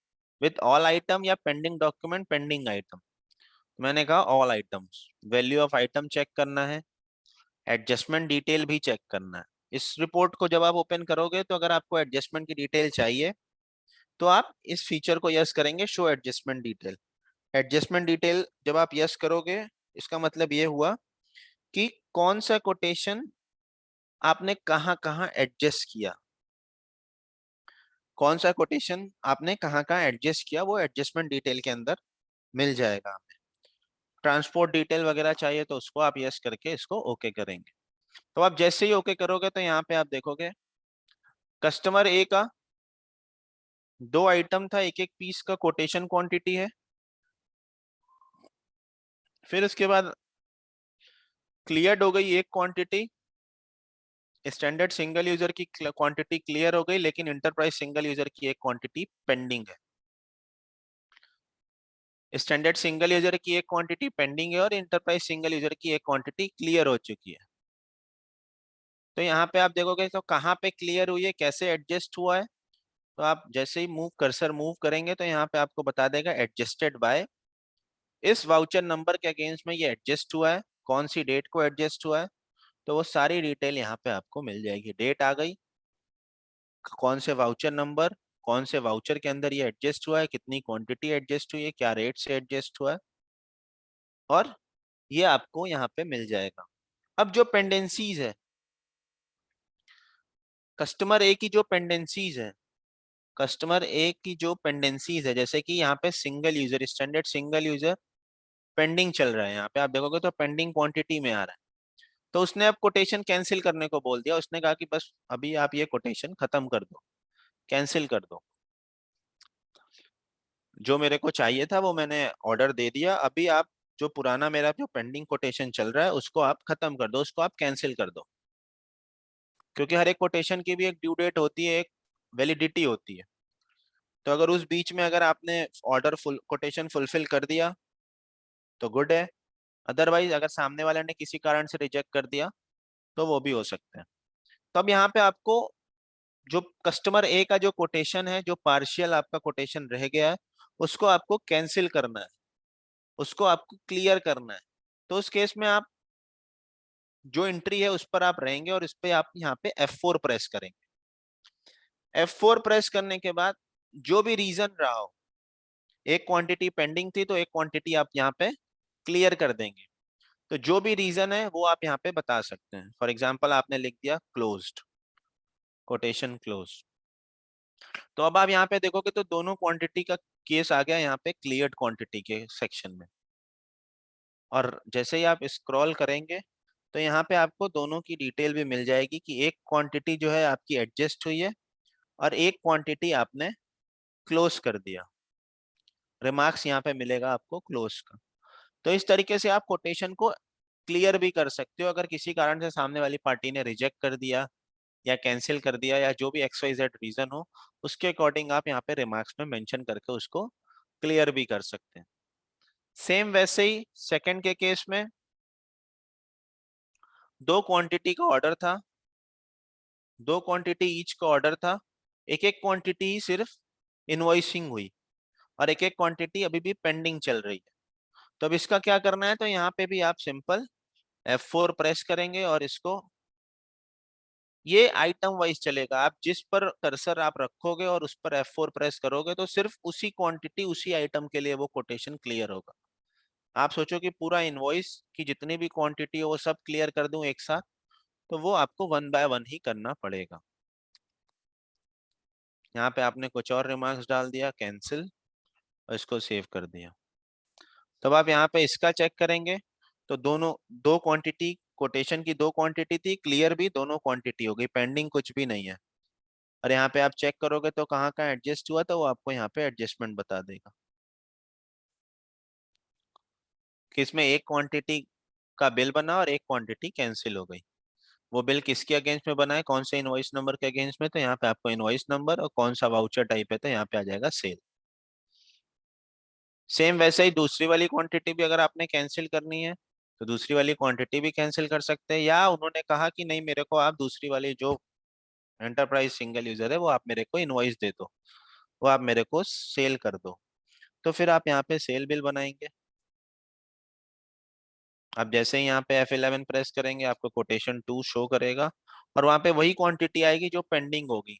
with all item, या पेंडिंग डॉक्यूमेंट पेंडिंग आइटम? मैंने कहा all items. Value of item check करना है, एडजस्टमेंट डिटेल भी चेक करना है। इस रिपोर्ट को जब आप ओपन करोगे तो अगर आपको एडजस्टमेंट की डिटेल चाहिए तो आप इस फीचर को यस करेंगे, show adjustment detail. Adjustment detail जब आप यस करोगे, इसका मतलब ये हुआ कि कौन सा कोटेशन आपने कहाँ कहाँ एडजस्ट किया, कौन सा कोटेशन आपने कहाँ कहाँ एडजस्ट किया, वो एडजस्टमेंट डिटेल के अंदर मिल जाएगा हमें। ट्रांसपोर्ट डिटेल वगैरह चाहिए तो उसको आप यस करके इसको ओके करेंगे। तो आप जैसे ही ओके करोगे तो यहाँ पे आप देखोगे कस्टमर ए का 2 आइटम था, एक एक पीस का कोटेशन क्वांटिटी है। फिर उसके बाद क्लियर्ड हो गई एक क्वांटिटी, स्टैंडर्ड सिंगल यूजर की क्वांटिटी क्लियर हो गई, लेकिन इंटरप्राइज सिंगल यूजर की एक क्वांटिटी पेंडिंग है। स्टैंडर्ड सिंगल यूजर की एक क्वांटिटी पेंडिंग है और इंटरप्राइज सिंगल यूजर की एक क्वांटिटी क्लियर हो चुकी है। तो यहाँ पे आप देखोगे तो कहाँ पे क्लियर हुई है, कैसे एडजस्ट हुआ है। तो आप जैसे ही कर्सर मूव करेंगे तो यहाँ पे आपको बता देगा एडजस्टेड बाय, इस वाउचर नंबर के अगेंस्ट में ये एडजस्ट हुआ है, कौन सी डेट को एडजस्ट हुआ है। तो वो सारी डिटेल यहाँ पे आपको मिल जाएगी। डेट आ गई, कौन से वाउचर नंबर, कौन से वाउचर के अंदर ये एडजस्ट हुआ है, कितनी क्वांटिटी एडजस्ट हुई है, क्या रेट से एडजस्ट हुआ है, और ये आपको यहाँ पे मिल जाएगा। अब जो पेंडेंसीज है, कस्टमर ए की जो पेंडेंसीज है, कस्टमर ए की जो पेंडेंसीज है, जैसे कि यहाँ पे single user, standard single user pending चल रहा है। यहाँ पे आप देखोगे तो पेंडिंग क्वांटिटी में आ रहा है। तो उसने अब कोटेशन कैंसिल करने को बोल दिया, उसने कहा कि बस अभी आप ये कोटेशन खत्म कर दो, कैंसिल कर दो, जो मेरे को चाहिए था वो मैंने ऑर्डर दे दिया, अभी आप जो पुराना मेरा जो पेंडिंग कोटेशन चल रहा है उसको आप खत्म कर दो, उसको आप कैंसिल कर दो। क्योंकि हर एक कोटेशन की भी एक ड्यू डेट होती है, एक वैलिडिटी होती है। तो अगर उस बीच में अगर आपने ऑर्डर फुल कोटेशन फुलफिल कर दिया तो गुड है, अदरवाइज अगर सामने वाले ने किसी कारण से रिजेक्ट कर दिया तो वो भी हो सकता है। तो अब यहाँ पे आपको जो कस्टमर ए का जो कोटेशन है, जो पार्शियल आपका कोटेशन रह गया है, उसको आपको कैंसिल करना है, उसको आपको क्लियर करना है। तो उस केस में आप जो एंट्री है उस पर आप रहेंगे और इस पे आप यहाँ पे F4 प्रेस करेंगे। F4 प्रेस करने के बाद जो भी रीजन रहा हो, एक क्वांटिटी पेंडिंग थी तो एक क्वांटिटी आप यहाँ पे क्लियर कर देंगे। तो जो भी रीजन है वो आप यहाँ पे बता सकते हैं। फॉर एग्जाम्पल आपने लिख दिया क्लोज्ड, कोटेशन क्लोज। तो अब आप यहाँ पे देखोगे तो दोनों क्वांटिटी का केस आ गया यहाँ पे क्लियर्ड क्वांटिटी के सेक्शन में। और जैसे ही आप स्क्रॉल करेंगे तो यहाँ पे आपको दोनों की डिटेल भी मिल जाएगी कि एक क्वांटिटी जो है आपकी एडजस्ट हुई है और एक क्वांटिटी आपने क्लोज कर दिया। रिमार्क्स यहाँ पे मिलेगा आपको क्लोज का। तो इस तरीके से आप कोटेशन को क्लियर भी कर सकते हो। अगर किसी कारण से सामने वाली पार्टी ने रिजेक्ट कर दिया या कैंसिल कर दिया या जो भी XYZ रीजन हो, उसके अकॉर्डिंग आप यहाँ पे रिमार्क्स में मेंशन करके उसको क्लियर भी कर सकते हैं। सेम वैसे ही सेकंड के केस में दो क्वांटिटी का ऑर्डर था, दो क्वांटिटी ईच का ऑर्डर था, एक एक क्वांटिटी सिर्फ इनवॉइसिंग हुई और एक एक क्वांटिटी अभी भी पेंडिंग चल रही है। तो अब इसका क्या करना है, तो यहाँ पे भी आप सिंपल F4 प्रेस करेंगे और इसको, ये आइटम वाइज चलेगा, आप जिस पर कर्सर आप रखोगे और उस पर F4 प्रेस करोगे तो सिर्फ उसी क्वांटिटी उसी आइटम के लिए वो कोटेशन क्लियर होगा। आप सोचो कि पूरा इनवॉइस की जितनी भी क्वांटिटी हो वो सब क्लियर कर दूं एक साथ, तो वो आपको वन बाय वन ही करना पड़ेगा। यहाँ पे आपने कुछ और रिमार्क्स डाल दिया, कैंसिल, और इसको सेव कर दिया। तब आप यहाँ पे इसका चेक करेंगे तो दोनों दो क्वांटिटी, कोटेशन की दो क्वांटिटी थी, क्लियर भी दोनों क्वांटिटी हो गई, पेंडिंग कुछ भी नहीं है। और यहाँ पे आप चेक करोगे तो कहाँ कहाँ एडजस्ट हुआ तो वो आपको यहाँ पे एडजस्टमेंट बता देगा कि इसमें एक क्वांटिटी का बिल बना और एक क्वांटिटी कैंसिल हो गई। वो बिल किसके अगेंस्ट में बना है, कौन से इनवॉइस नंबर के अगेंस्ट में, तो यहाँ पे आपको इनवॉइस नंबर और कौन सा वाउचर टाइप है तो यहाँ पे आ जाएगा सेल। सेम वैसे ही दूसरी वाली क्वांटिटी भी अगर आपने कैंसिल करनी है तो दूसरी वाली क्वांटिटी भी कैंसिल कर सकते हैं, या उन्होंने कहा कि नहीं मेरे को आप दूसरी वाली जो एंटरप्राइज सिंगल यूजर है वो आप मेरे को इनवॉइस दे दो, वो आप मेरे को सेल कर दो। तो फिर आप यहाँ पे सेल बिल बनाएंगे। आप जैसे ही यहाँ पे F11 प्रेस करेंगे आपको कोटेशन 2 शो करेगा और वहां पे वही क्वांटिटी आएगी जो पेंडिंग होगी।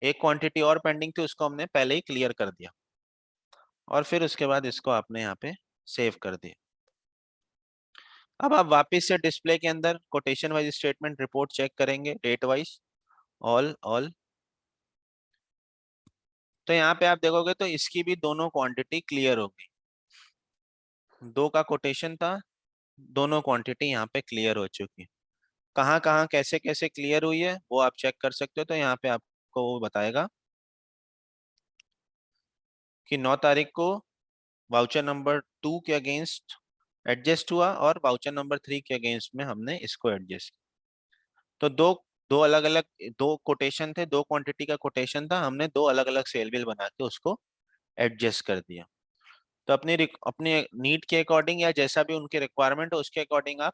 एक क्वांटिटी और पेंडिंग थी उसको हमने पहले ही क्लियर कर दिया और फिर उसके बाद इसको आपने यहाँ पे सेव कर दिया। अब आप वापस से डिस्प्ले के अंदर quotation wise statement report check करेंगे, डेट वाइज ऑल ऑल। तो यहाँ पे आप देखोगे तो इसकी भी दोनों क्वांटिटी क्लियर होगी। दो का कोटेशन था, दोनों क्वांटिटी यहाँ पे क्लियर हो चुकी है। कहाँ कहाँ कैसे कैसे क्लियर हुई है वो आप चेक कर सकते हो। तो यहाँ पे आपको वो बताएगा कि 9 तारीख को वाउचर नंबर 2 के अगेंस्ट एडजस्ट हुआ और वाउचर नंबर 3 के अगेंस्ट में हमने इसको एडजस्ट किया। तो दो दो अलग अलग दो कोटेशन थे, दो क्वांटिटी का कोटेशन था, हमने दो अलग अलग सेल बिल बना के उसको एडजस्ट कर दिया। तो अपने नीड के अकॉर्डिंग या जैसा भी उनके रिक्वायरमेंट हो उसके अकॉर्डिंग आप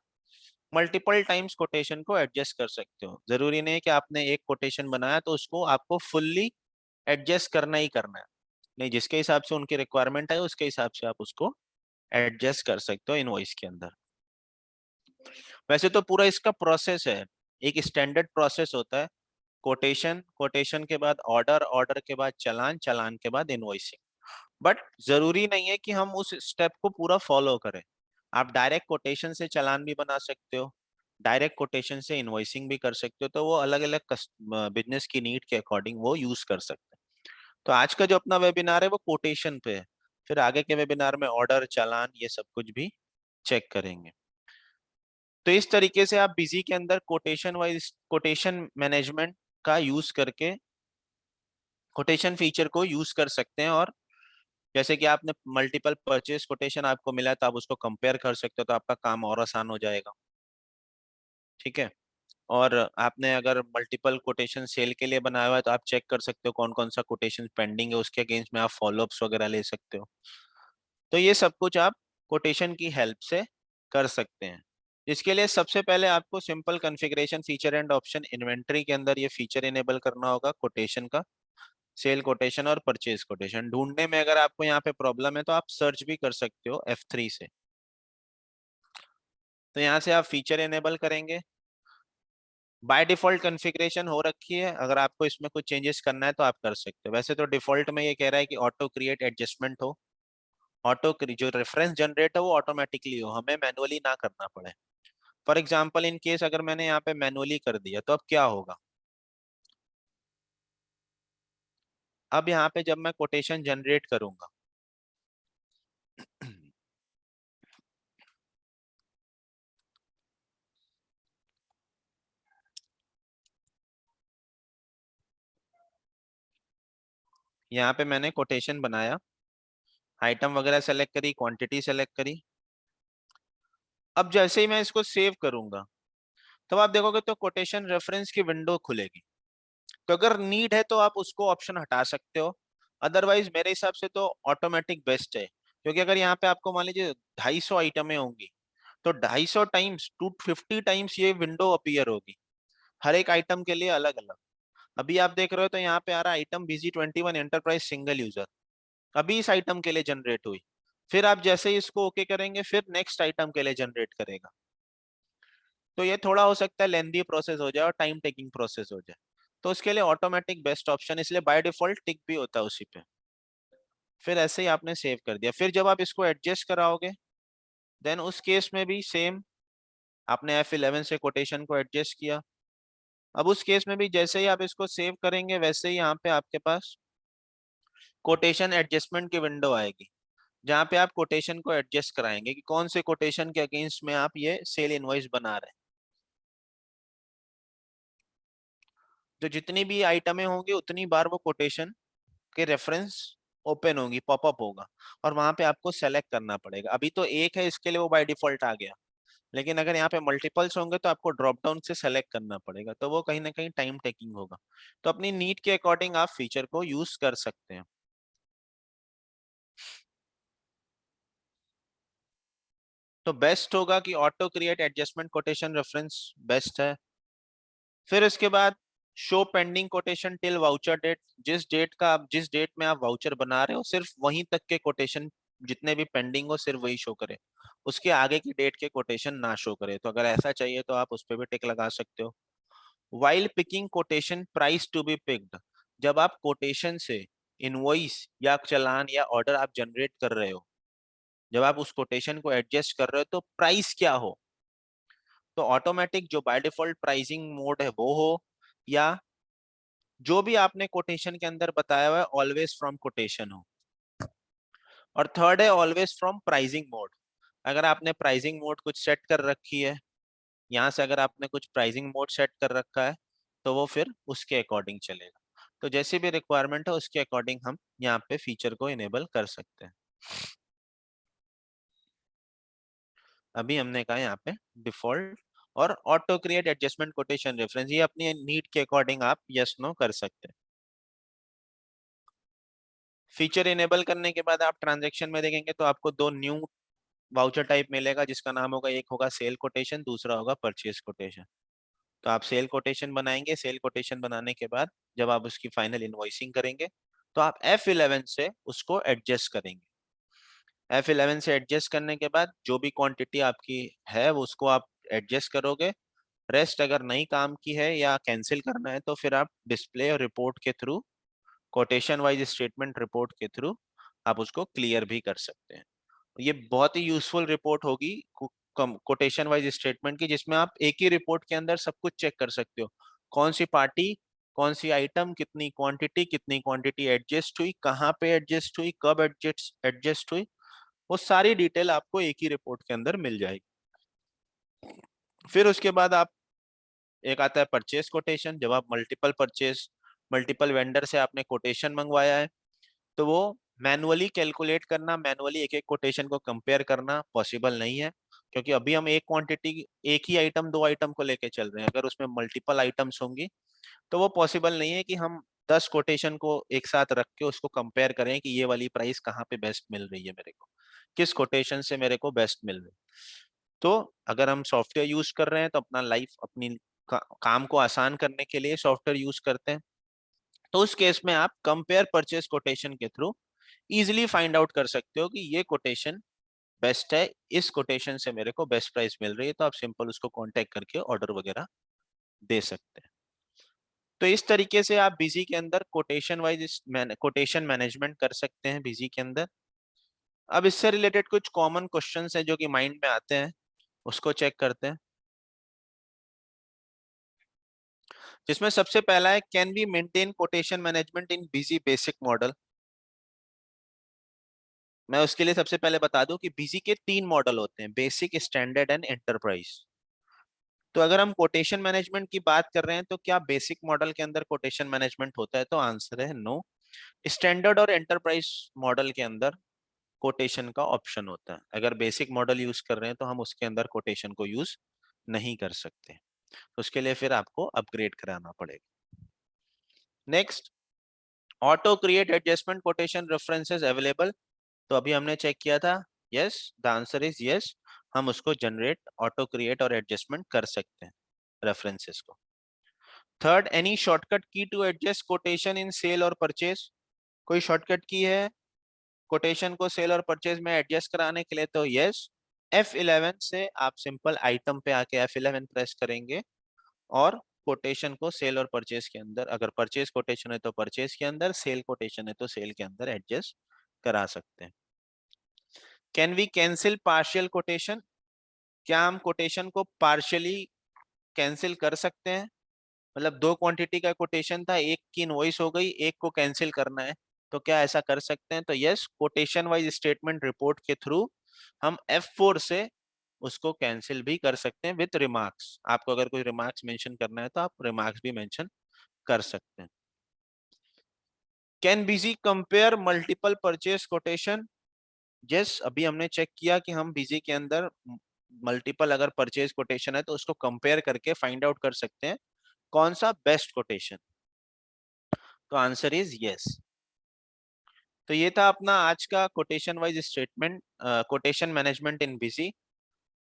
मल्टीपल टाइम्स कोटेशन को एडजस्ट कर सकते हो। जरूरी नहीं है कि आपने एक कोटेशन बनाया तो उसको आपको फुल्ली एडजस्ट करना ही करना है, नहीं, जिसके हिसाब से उनकी रिक्वायरमेंट है उसके हिसाब से आप उसको एडजस्ट कर सकते हो इनवॉइस के अंदर। वैसे तो पूरा इसका प्रोसेस है, एक स्टैंडर्ड प्रोसेस होता है, कोटेशन, कोटेशन के बाद ऑर्डर, ऑर्डर के बाद चालान, चालान के बाद इनवॉइसिंग। बट जरूरी नहीं है कि हम उस स्टेप को पूरा फॉलो करें। आप डायरेक्ट कोटेशन से चालान भी बना सकते हो, डायरेक्ट कोटेशन से इनवॉइसिंग भी कर सकते हो, तो वो अलग अलग बिजनेस की नीड के अकॉर्डिंग वो यूज कर सकते हैं। तो आज का जो अपना वेबिनार है वो कोटेशन पे है, फिर आगे के वेबिनार में ऑर्डर, चालान, ये सब कुछ भी चेक करेंगे। तो इस तरीके से आप बिजी के अंदर कोटेशन मैनेजमेंट का यूज करके कोटेशन फीचर को यूज कर सकते हैं। और जैसे कि आपने मल्टीपल परचेज कोटेशन आपको मिला है, तो आप उसको कंपेयर कर सकते हो, तो आपका काम और आसान हो जाएगा। ठीक है। और आपने अगर मल्टीपल कोटेशन सेल के लिए बनाया हुआ है, तो आप चेक कर सकते हो कौन कौन सा कोटेशन पेंडिंग है, उसके अगेंस्ट में आप फॉलोअप्स वगैरह ले सकते हो। तो ये सब कुछ आप कोटेशन की हेल्प से कर सकते हैं। इसके लिए सबसे पहले आपको simple configuration feature and option inventory के अंदर ये फीचर इनेबल करना होगा कोटेशन का। सेल कोटेशन और परचेज कोटेशन ढूंढने में अगर आपको यहाँ पे प्रॉब्लम है, तो आप सर्च भी कर सकते हो F3 से। तो यहाँ से आप फीचर इनेबल करेंगे। बाय डिफॉल्ट कॉन्फ़िगरेशन हो रखी है, अगर आपको इसमें कुछ चेंजेस करना है तो आप कर सकते हो। वैसे तो डिफॉल्ट में ये कह रहा है कि ऑटो क्रिएट एडजस्टमेंट हो, जो रेफरेंस जनरेट है वो ऑटोमेटिकली हो, हमें मैनुअली ना करना पड़े। फॉर एग्जाम्पल इन केस अगर मैंने यहाँ पे मैनुअली कर दिया, तो अब क्या होगा। अब यहाँ पे जब मैं कोटेशन जनरेट करूंगा, यहाँ पे मैंने कोटेशन बनाया, आइटम वगैरह सेलेक्ट करी, क्वांटिटी सेलेक्ट करी। अब जैसे ही मैं इसको सेव करूंगा, तब आप देखोगे तो कोटेशन रेफरेंस की विंडो खुलेगी। तो अगर नीड है तो आप उसको ऑप्शन हटा सकते हो, अदरवाइज मेरे हिसाब से तो ऑटोमेटिक बेस्ट है। क्योंकि अगर यहाँ पे आपको मान लीजिए 250 आइटमें होंगी, तो 250 टाइम्स 250 टाइम्स ये विंडो अपीयर होगी, हर एक आइटम के लिए अलग अलग। अभी आप देख रहे हो तो यहाँ पे आ रहा है आइटम बीजी 21 एंटरप्राइज सिंगल यूजर, अभी इस आइटम के लिए जनरेट हुई। फिर आप जैसे ही इसको ओके करेंगे, फिर नेक्स्ट आइटम के लिए जनरेट करेगा। तो ये थोड़ा हो सकता है लेंदी प्रोसेस हो जाए और टाइम टेकिंग प्रोसेस हो जाए। तो उसके लिए ऑटोमेटिक बेस्ट ऑप्शन, इसलिए बाय डिफॉल्ट टिक भी होता है उसी पे। फिर ऐसे ही आपने सेव कर दिया, फिर जब आप इसको एडजस्ट कराओगे, देन उस केस में भी सेम, आपने F11 से कोटेशन को एडजस्ट किया। अब उस केस में भी जैसे ही आप इसको सेव करेंगे, वैसे ही यहाँ पे आपके पास कोटेशन एडजस्टमेंट की विंडो आएगी, जहाँ पे आप कोटेशन को एडजस्ट कराएंगे कि कौन से कोटेशन के अगेंस्ट में आप ये सेल इनवॉइस बना रहे हैं। तो जितनी भी आइटमें होंगी उतनी बार वो कोटेशन के रेफरेंस ओपन होगी, पॉपअप होगा, और वहां पे आपको सेलेक्ट करना पड़ेगा। अभी तो एक है, इसके लिए वो बाय डिफॉल्ट आ गया, लेकिन अगर यहाँ पे मल्टीपल्स होंगे तो आपको ड्रॉप डाउन से सेलेक्ट करना पड़ेगा, तो वो कहीं ना कहीं टाइम टेकिंग होगा। तो अपनी नीड के अकॉर्डिंग आप फीचर को यूज कर सकते हैं। तो बेस्ट होगा कि auto create adjustment quotation reference best है। फिर इसके बाद show pending quotation till voucher date, जिस डेट में आप वाउचर बना रहे हो सिर्फ वहीं तक के कोटेशन, जितने भी पेंडिंग हो सिर्फ वही शो करे, उसके आगे की डेट के कोटेशन ना शो करे। तो अगर ऐसा चाहिए तो आप उस पर भी टिक लगा सकते हो। While picking quotation price to be picked, जब आप कोटेशन से इनवॉइस या चालान या ऑर्डर आप जनरेट कर रहे हो, जब आप उस कोटेशन को एडजस्ट कर रहे हो, तो प्राइस क्या हो। तो ऑटोमेटिक जो बाय डिफॉल्ट प्राइसिंग मोड है वो हो, या जो भी आपने कोटेशन के अंदर बताया हुआ है ऑलवेज फ्रॉम कोटेशन हो। और थर्ड है ऑलवेज फ्रॉम प्राइसिंग मोड, अगर आपने प्राइसिंग मोड कुछ सेट कर रखी है, यहाँ से अगर आपने कुछ प्राइसिंग मोड सेट कर रखा है, तो वो फिर उसके अकॉर्डिंग चलेगा। तो जैसी भी रिक्वायरमेंट है उसके अकॉर्डिंग हम यहाँ पे फीचर को इनेबल कर सकते हैं। अभी हमने कहा यहाँ पे डिफॉल्ट और auto create adjustment quotation reference, ये अपनी नीड के अकॉर्डिंग आप यस नो कर सकते हैं। फीचर इनेबल करने के बाद आप ट्रांजेक्शन में देखेंगे तो आपको दो न्यू वाउचर टाइप मिलेगा, जिसका नाम होगा, एक होगा सेल कोटेशन, दूसरा होगा परचेज कोटेशन। तो आप सेल कोटेशन बनाएंगे, सेल कोटेशन बनाने के बाद जब आप उसकी फाइनल इनवॉइसिंग करेंगे, तो आप F11 से उसको एडजस्ट करेंगे। F11 से एडजस्ट करने के बाद जो भी क्वांटिटी आपकी है वो उसको आप एडजस्ट करोगे। रेस्ट अगर नई काम की है या कैंसिल करना है, तो फिर आप डिस्प्ले और रिपोर्ट के through, quotation wise statement report के थ्रू आप उसको क्लियर भी कर सकते हैं। ये बहुत ही यूजफुल रिपोर्ट होगी कोटेशन वाइज स्टेटमेंट की, जिसमें आप एक ही रिपोर्ट के अंदर सब कुछ चेक कर सकते हो, कौन सी पार्टी, कौन सी आइटम, कितनी क्वांटिटी एडजस्ट हुई, कहाँ पे एडजस्ट हुई, कब एडजस्ट एडजस्ट हुई, वो सारी डिटेल आपको एक ही रिपोर्ट के अंदर मिल जाएगी। फिर उसके बाद आप एक आता है परचेज कोटेशन। जब आप मल्टीपल वेंडर से आपने कोटेशन मंगवाया है, तो वो मैनुअली कैलकुलेट करना, मैनुअली एक एक कोटेशन को कंपेयर करना पॉसिबल नहीं है, क्योंकि अभी हम एक क्वांटिटी, एक ही आइटम, दो आइटम को लेके चल रहे हैं। अगर उसमें मल्टीपल आइटम्स होंगी तो वो पॉसिबल नहीं है कि हम 10 कोटेशन को एक साथ रख के उसको कंपेयर करें कि ये वाली प्राइस कहाँ पे बेस्ट मिल रही है मेरे को, किस कोटेशन से मेरे को बेस्ट मिल रही है। तो अगर हम सॉफ्टवेयर यूज कर रहे हैं तो अपना लाइफ, अपनी काम को आसान करने के लिए सॉफ्टवेयर यूज करते हैं, तो उस केस में आप कंपेयर परचेज कोटेशन के थ्रू इजिली फाइंड आउट कर सकते हो कि ये कोटेशन बेस्ट है, इस कोटेशन से मेरे को बेस्ट प्राइस मिल रही है, तो आप सिंपल उसको कांटेक्ट करके ऑर्डर वगैरह दे सकते हैं। तो इस तरीके से आप बिजी के अंदर कोटेशन मैनेजमेंट कर सकते हैं बिजी के अंदर। अब इससे रिलेटेड कुछ कॉमन क्वेश्चंस हैं जो कि माइंड में आते हैं, उसको चेक करते हैं। जिसमें सबसे पहला है, can we maintain quotation management in Busy basic model. मैं उसके लिए सबसे पहले बता दूं कि बिजी के 3 मॉडल होते हैं, बेसिक, स्टैंडर्ड एंड एंटरप्राइज। तो अगर हम कोटेशन मैनेजमेंट की बात कर रहे हैं तो क्या बेसिक मॉडल के अंदर कोटेशन मैनेजमेंट होता है, तो आंसर है नो। स्टैंडर्ड और एंटरप्राइज मॉडल के अंदर कोटेशन का ऑप्शन होता है। अगर बेसिक मॉडल यूज कर रहे हैं तो हम उसके अंदर कोटेशन को यूज नहीं कर सकते, तो उसके लिए फिर आपको अपग्रेड कराना पड़ेगा। Next, auto create adjustment quotation references available. तो अभी हमने चेक किया था, yes, the answer is yes. हम उसको जनरेट, ऑटो क्रिएट और एडजस्टमेंट कर सकते हैं रेफरेंसेस को। Third, any shortcut key to adjust quotation in sale और परचेज। कोई शॉर्टकट की है कोटेशन को सेल और परचेज में एडजस्ट कराने के लिए, तो यस, F11 से आप सिंपल आइटम पे आके F11 प्रेस करेंगे और कोटेशन को सेल और परचेज के अंदर, अगर परचेज कोटेशन है तो परचेज के अंदर, सेल कोटेशन है तो सेल के अंदर एडजस्ट करा सकते हैं। Can we cancel partial quotation. क्या हम कोटेशन को पार्शियली कैंसिल कर सकते हैं? मतलब दो क्वांटिटी का कोटेशन था, एक की इनवॉइस हो गई, एक को कैंसिल करना है, तो क्या ऐसा कर सकते हैं? तो yes, quotation wise statement report के थ्रू हम F4 से उसको कैंसिल भी कर सकते हैं विथ रिमार्क्स। आपको अगर कोई रिमार्क्स मेंशन करना है तो आप रिमार्क्स भी मेंशन कर सकते हैं। Can busy compare multiple purchase quotation. Yes, अभी हमने चेक किया कि हम बिजी के अंदर मल्टीपल अगर परचेज कोटेशन है तो उसको कंपेयर करके फाइंड आउट कर सकते हैं कौन सा बेस्ट कोटेशन। तो आंसर इज यस। तो ये था अपना आज का quotation wise statement, quotation management in Busy,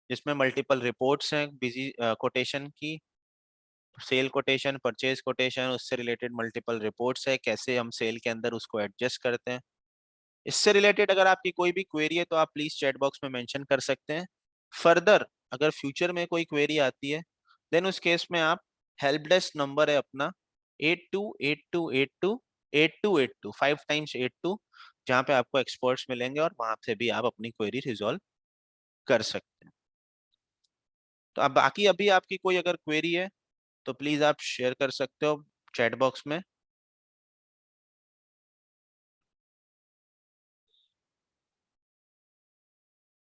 जिसमें मल्टीपल रिपोर्ट्स हैं बिजी कोटेशन की, सेल कोटेशन, परचेज कोटेशन, उससे रिलेटेड मल्टीपल रिपोर्ट्स है, कैसे हम सेल के अंदर उसको एडजस्ट करते हैं। इससे रिलेटेड अगर आपकी कोई भी क्वेरी है तो आप प्लीज चैट बॉक्स में मेंशन कर सकते हैं। फर्दर अगर फ्यूचर में कोई क्वेरी आती है, देन उस केस में आप, हेल्प डेस्क नंबर है अपना 8282828282, 5 टाइम्स 82, जहाँ पे आपको एक्सपर्ट्स मिलेंगे और वहां से भी आप अपनी क्वेरी रिजॉल्व कर सकते हैं। तो अब बाकी अभी आपकी कोई अगर क्वेरी है तो प्लीज आप शेयर कर सकते हो चैट बॉक्स में।